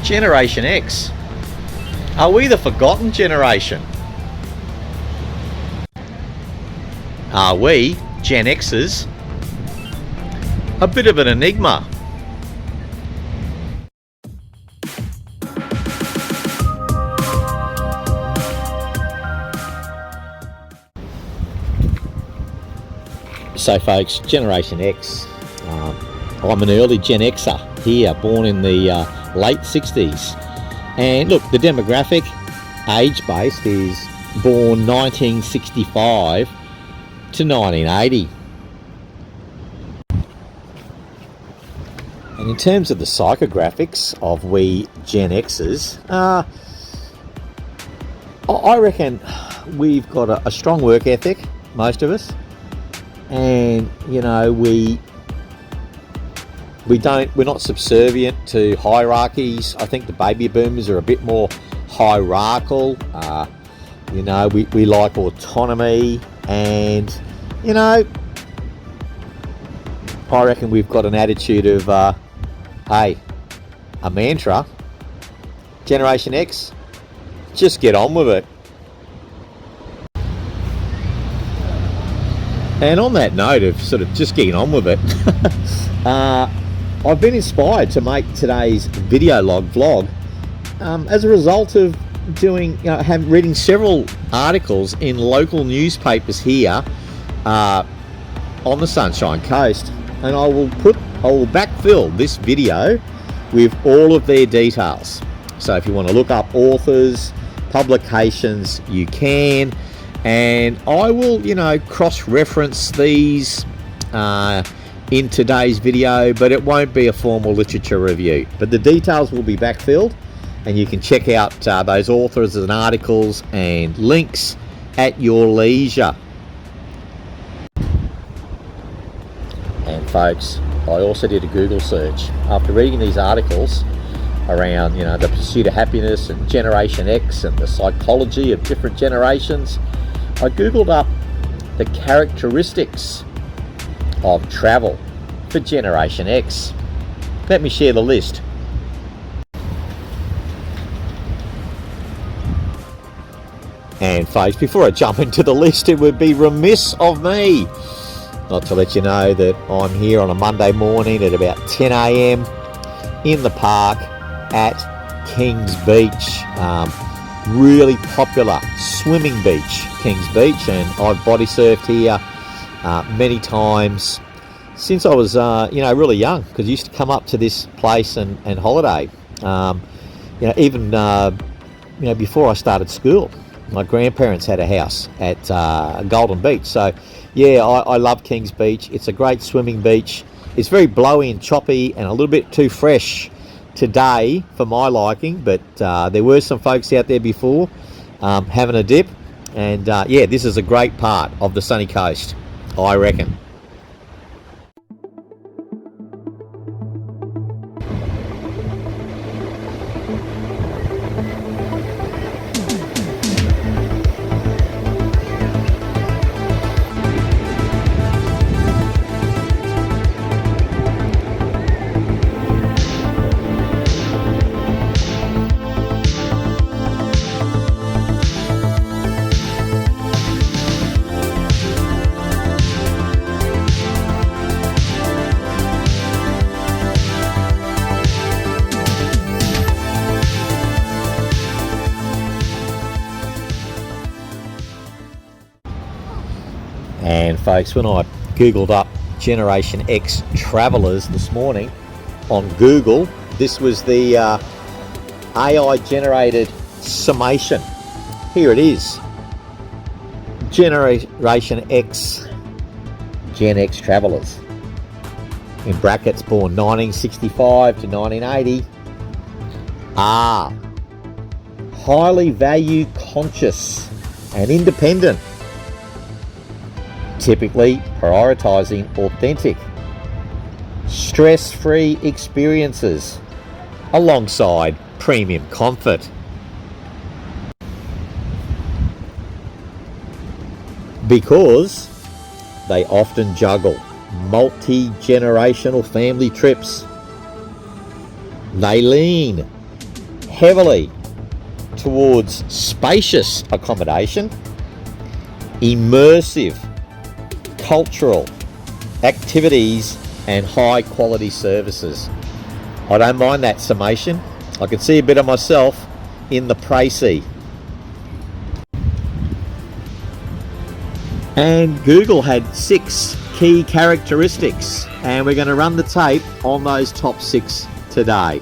Generation X. Are we the forgotten generation? Are we, Gen Xers, a bit of an enigma? So folks, Generation X, I'm an early Gen Xer here, born in the late 60s. And look, the demographic, age-based, is born 1965 to 1980. And in terms of the psychographics of we Gen Xers, I reckon we've got a strong work ethic, most of us. And you know, we're not subservient to hierarchies. I think the baby boomers are a bit more hierarchical. You know, we like autonomy, and you know, I reckon we've got an attitude of hey, a mantra, Generation X, just get on with it. And on that note of sort of just getting on with it, I've been inspired to make today's video vlog as a result of reading several articles in local newspapers here on the Sunshine Coast, and I will backfill this video with all of their details. So if you want to look up authors, publications, you can. And I will, you know, cross-reference these in today's video, but it won't be a formal literature review. But the details will be backfilled, and you can check out those authors and articles and links at your leisure. And folks, I also did a Google search after reading these articles around, you know, the pursuit of happiness and Generation X and the psychology of different generations. I googled up the characteristics of travel for Generation X. Let me share the list. And folks, before I jump into the list, it would be remiss of me not to let you know that I'm here on a Monday morning at about 10 a.m. in the park at Kings Beach. Really popular swimming beach, Kings Beach, and I've body surfed here many times since I was you know, really young, because I used to come up to this place and holiday. You know, even you know, before I started school, my grandparents had a house at Golden Beach. So yeah, I love Kings Beach. It's a great swimming beach. It's very blowy and choppy and a little bit too fresh today for my liking, but there were some folks out there before having a dip, and yeah, this is a great part of the sunny coast, I reckon. And folks, when I googled up Generation X travellers this morning on Google, this was the AI generated summation. Here it is. Generation X, Gen X travellers, in brackets born 1965 to 1980, are highly value conscious and independent, typically prioritising authentic, stress-free experiences alongside premium comfort. Because they often juggle multi-generational family trips. They lean heavily towards spacious accommodation, immersive, cultural activities, and high quality services. I don't mind that summation. I can see a bit of myself in the précis. And Google had 6 key characteristics, and we're going to run the tape on those top 6 today.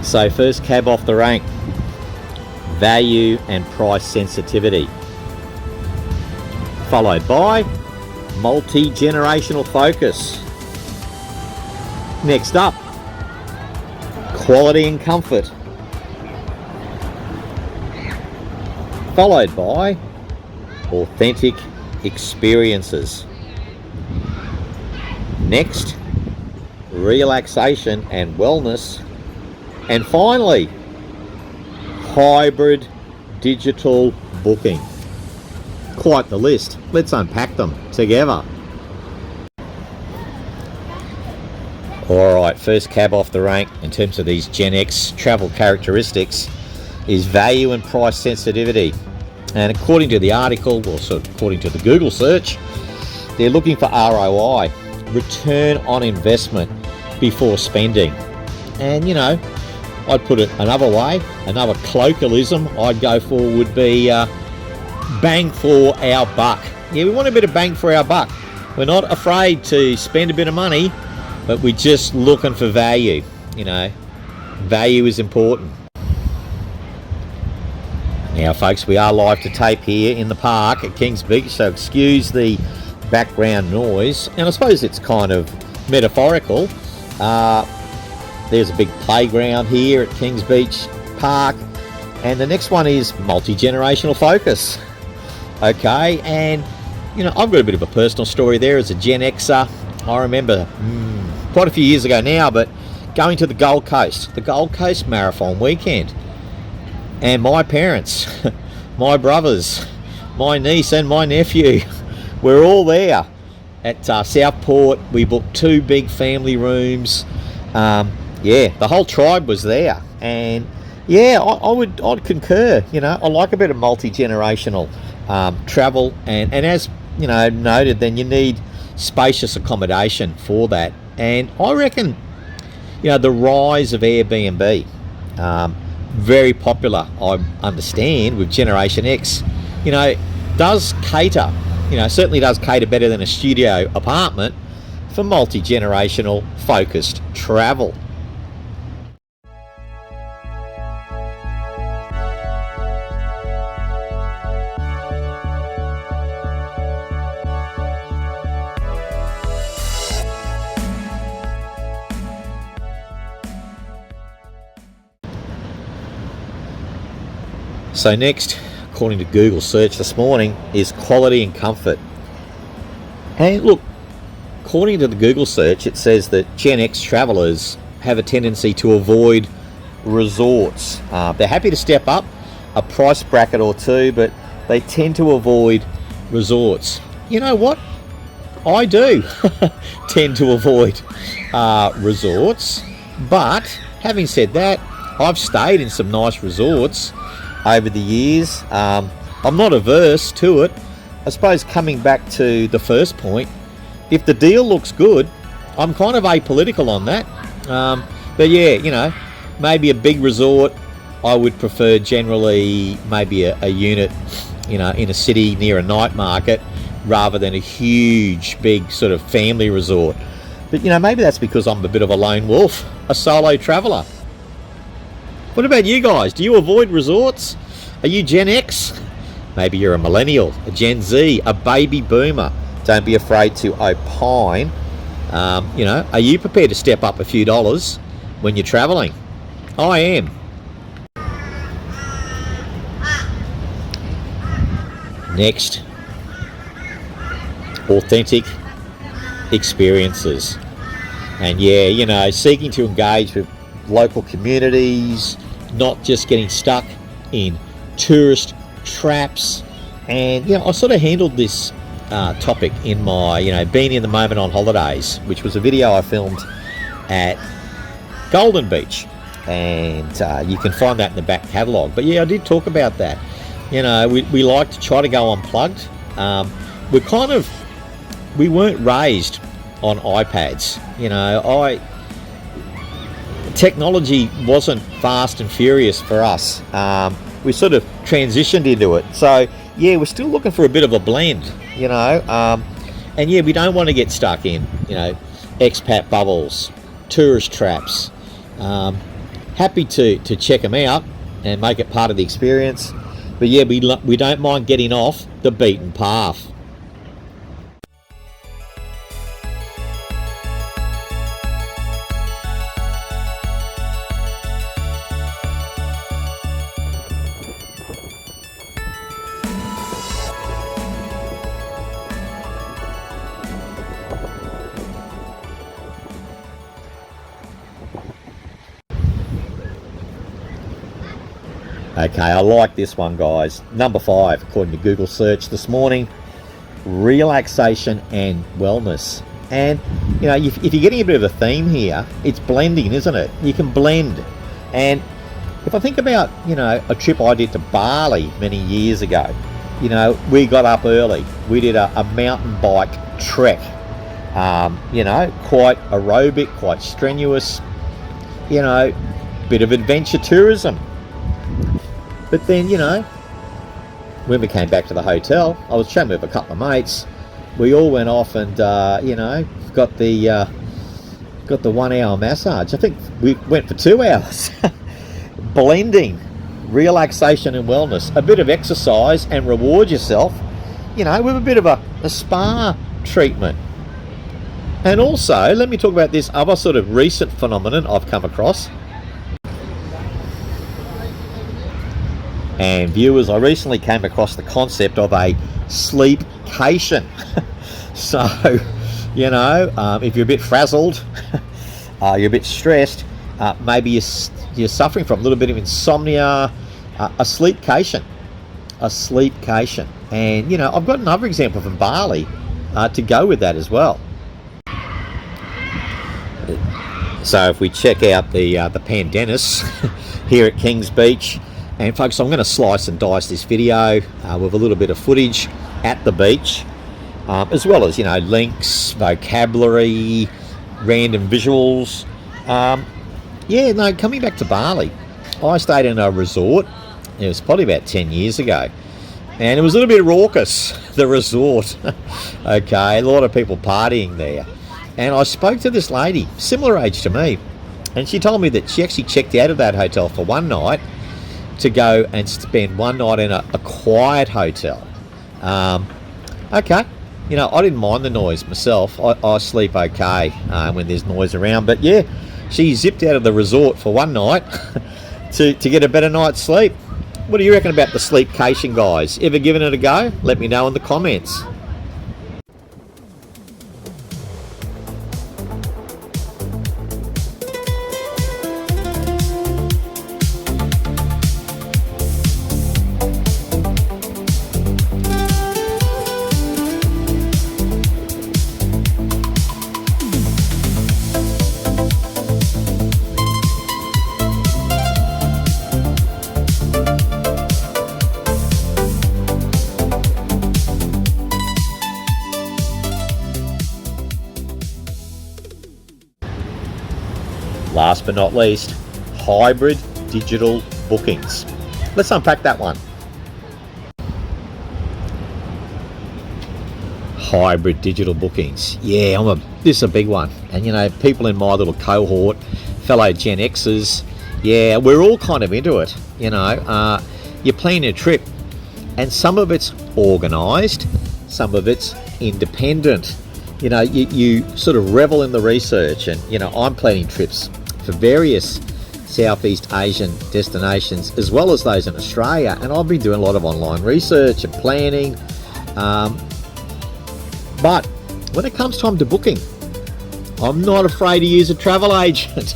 So first cab off the rank, value and price sensitivity, followed by multi-generational focus. Next up, quality and comfort, followed by authentic experiences. Next, relaxation and wellness. And finally, hybrid digital booking. Quite the list. Let's unpack them together. Alright, first cab off the rank in terms of these Gen X travel characteristics is value and price sensitivity. And according to the article, or sort of according to the Google search, they're looking for ROI, return on investment before spending. And you know, I'd put it another way, another colloquialism I'd go for would be bang for our buck. Yeah, we want a bit of bang for our buck. We're not afraid to spend a bit of money, but we're just looking for value. You know, value is important. Now folks, we are live to tape here in the park at Kings Beach, so excuse the background noise. And I suppose it's kind of metaphorical. There's a big playground here at Kings Beach Park, and the next one is multi-generational focus. Okay, and you know, I've got a bit of a personal story there as a Gen Xer. I remember quite a few years ago now, but going to the Gold Coast Marathon weekend, and my parents, my brothers, my niece and my nephew, we're all there at Southport. We booked 2 big family rooms. Yeah, the whole tribe was there, and yeah, I'd concur. You know, I like a bit of multi-generational travel, and as you know, noted, then you need spacious accommodation for that. And I reckon, you know, the rise of Airbnb, very popular, I understand, with Generation X, you know, does cater, you know, certainly does cater better than a studio apartment for multi-generational focused travel. So next, according to Google search this morning, is quality and comfort. And look, according to the Google search, it says that Gen X travellers have a tendency to avoid resorts. They're happy to step up a price bracket or two, but they tend to avoid resorts. You know what? I do tend to avoid resorts, but having said that, I've stayed in some nice resorts over the years. I'm not averse to it. I suppose coming back to the first point, if the deal looks good, I'm kind of apolitical on that. But yeah, you know, maybe a big resort, I would prefer generally maybe a unit, you know, in a city near a night market rather than a huge, big sort of family resort. But you know, maybe that's because I'm a bit of a lone wolf, a solo traveller. What about you guys? Do you avoid resorts? Are you Gen X? Maybe you're a millennial, a Gen Z, a baby boomer. Don't be afraid to opine. You know, are you prepared to step up a few dollars when you're travelling? I am. Next, authentic experiences. And yeah, you know, seeking to engage with local communities, not just getting stuck in tourist traps. And you know, I sort of handled this topic in my, you know, being in the moment on holidays, which was a video I filmed at Golden Beach, and you can find that in the back catalogue. But yeah, I did talk about that. You know, we like to try to go unplugged. We weren't raised on iPads. You know, technology wasn't fast and furious for us. We sort of transitioned into it. So yeah, we're still looking for a bit of a blend, you know. And yeah, we don't want to get stuck in, you know, expat bubbles, tourist traps. Happy to check them out and make it part of the experience. But yeah, we don't mind getting off the beaten path. Okay, I like this one, guys. Number 5, according to Google search this morning, relaxation and wellness. And, you know, if you're getting a bit of a theme here, it's blending, isn't it? You can blend. And if I think about, you know, a trip I did to Bali many years ago, you know, we got up early. We did a mountain bike trek. You know, quite aerobic, quite strenuous, you know, bit of adventure tourism. But then, you know, when we came back to the hotel, I was chatting with a couple of mates. We all went off and, you know, got the 1 hour massage. I think we went for 2 hours. Blending relaxation and wellness, a bit of exercise, and reward yourself, you know, with a bit of a spa treatment. And also, let me talk about this other sort of recent phenomenon I've come across. And viewers, I recently came across the concept of a sleepcation. So, you know, if you're a bit frazzled, you're a bit stressed, maybe you're suffering from a little bit of insomnia, a sleepcation. And, you know, I've got another example from Bali to go with that as well. So if we check out the Pandanus here at Kings Beach, and folks, I'm going to slice and dice this video with a little bit of footage at the beach, as well as, you know, links, vocabulary, random visuals. Yeah, no, coming back to Bali, I stayed in a resort. It was probably about 10 years ago. And it was a little bit raucous, the resort. Okay, a lot of people partying there. And I spoke to this lady, similar age to me, and she told me that she actually checked out of that hotel for one night to go and spend one night in a quiet hotel. Okay, you know, I didn't mind the noise myself. I sleep okay when there's noise around. But yeah, she zipped out of the resort for one night to get a better night's sleep. What do you reckon about the sleepcation, guys? Ever given it a go? Let me know in the comments. Last but not least, hybrid digital bookings. Let's unpack that one. Hybrid digital bookings. Yeah, this is a big one. And you know, people in my little cohort, fellow Gen Xers, yeah, we're all kind of into it. You know, you're planning a trip, and some of it's organised, some of it's independent. You know, you sort of revel in the research, and you know, I'm planning trips for various Southeast Asian destinations as well as those in Australia, and I've been doing a lot of online research and planning, but when it comes time to booking, I'm not afraid to use a travel agent.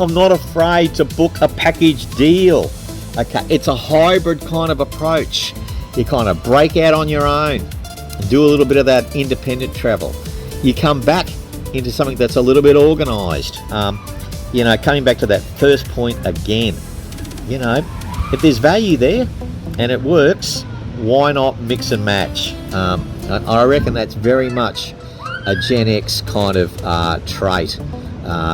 I'm not afraid to book a package deal. Okay, it's a hybrid kind of approach. You kind of break out on your own and do a little bit of that independent travel. You come back into something that's a little bit organised. You know, coming back to that first point again, you know, if there's value there and it works, why not mix and match? I reckon that's very much a Gen X kind of trait.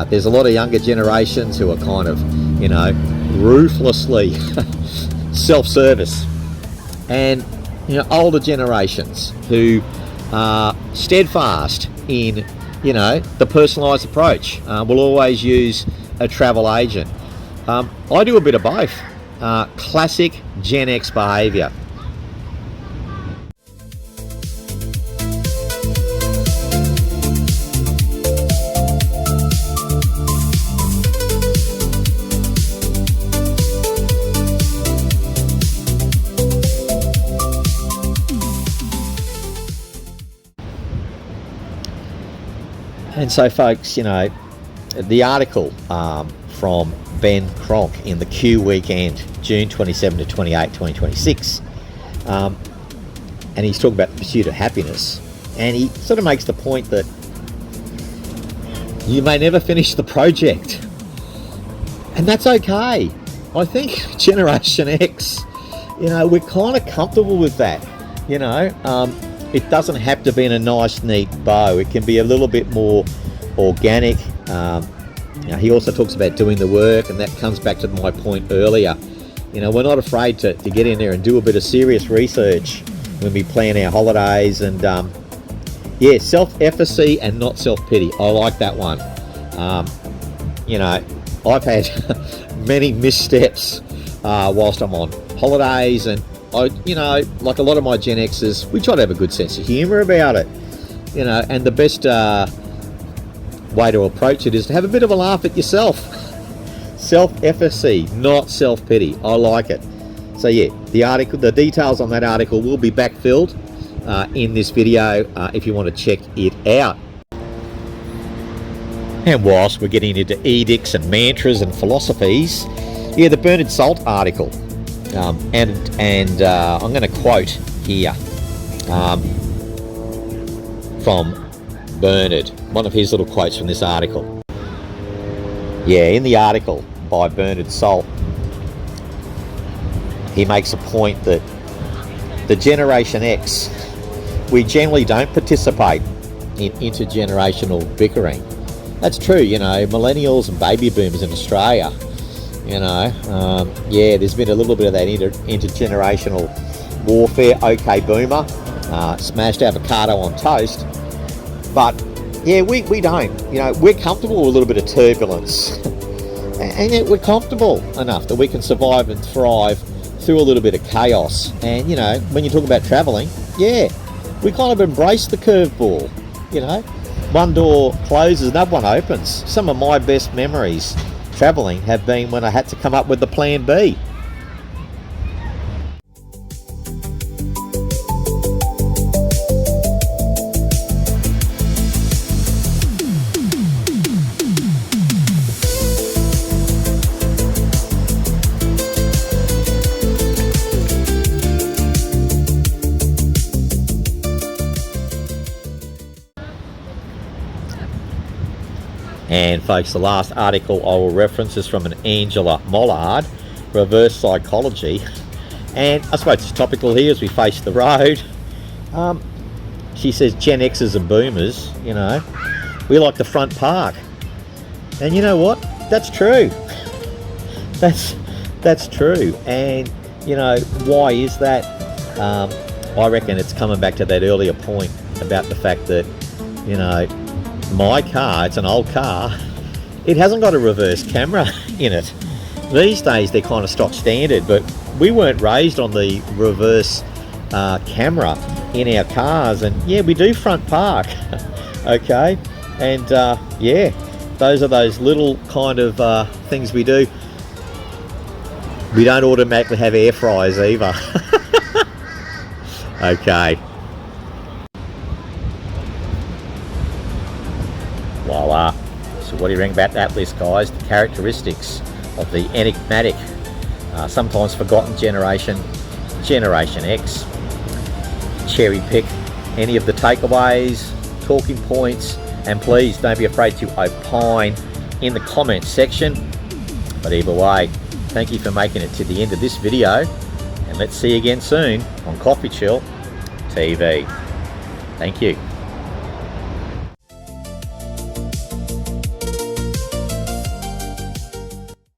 There's a lot of younger generations who are kind of, you know, ruthlessly self-service, and you know, older generations who are steadfast in, you know, the personalised approach. Will always use a travel agent. I do a bit of both. Classic Gen X behaviour. And so, folks, you know, the article from Ben Cronk in the Q Weekend, June 27 to 28, 2026, and he's talking about the pursuit of happiness, and he sort of makes the point that you may never finish the project, and that's okay. I think Generation X, you know, we're kind of comfortable with that, you know. It doesn't have to be in a nice, neat bow. It can be a little bit more organic. You know, he also talks about doing the work, and that comes back to my point earlier. You know, we're not afraid to get in there and do a bit of serious research when we plan our holidays. And yeah, self-efficacy and not self-pity. I like that one. You know, I've had many missteps whilst I'm on holidays, and you know, like a lot of my Gen Xers, we try to have a good sense of humour about it, you know, and the best way to approach it is to have a bit of a laugh at yourself. Self-efficacy, not self-pity. I like it. So yeah, the article, the details on that article will be backfilled in this video if you want to check it out. And whilst we're getting into edicts and mantras and philosophies, yeah, the Bernard Salt article. And I'm going to quote here from Bernard, one of his little quotes from this article. Yeah, in the article by Bernard Salt, he makes a point that the Generation X, we generally don't participate in intergenerational bickering. That's true, you know, millennials and baby boomers in Australia, you know, yeah, there's been a little bit of that intergenerational warfare. Okay, boomer, smashed avocado on toast. But yeah, we don't, you know, we're comfortable with a little bit of turbulence. And yet we're comfortable enough that we can survive and thrive through a little bit of chaos. And, you know, when you talk about travelling, yeah, we kind of embrace the curveball, you know. One door closes, another one opens. Some of my best memories travelling have been when I had to come up with the plan B. And folks, the last article I will reference is from an Angela Mollard, Reverse Psychology. And I suppose it's topical here as we face the road. She says Gen Xers and boomers, you know, we like the front park. And you know what? That's true. That's true. And, you know, why is that? I reckon it's coming back to that earlier point about the fact that, you know, my car, it's an old car, it hasn't got a reverse camera in it. These days they're kind of stock standard, but we weren't raised on the reverse camera in our cars. And yeah, we do front park. Okay, and yeah, those are those little kind of things we do. We don't automatically have air fryers either. Voila. So what do you think about that list, guys? The characteristics of the enigmatic, sometimes forgotten generation, Generation X. Cherry pick any of the takeaways, talking points, and please don't be afraid to opine in the comments section. But either way, thank you for making it to the end of this video, and let's see you again soon on Coffee Chill TV. Thank you.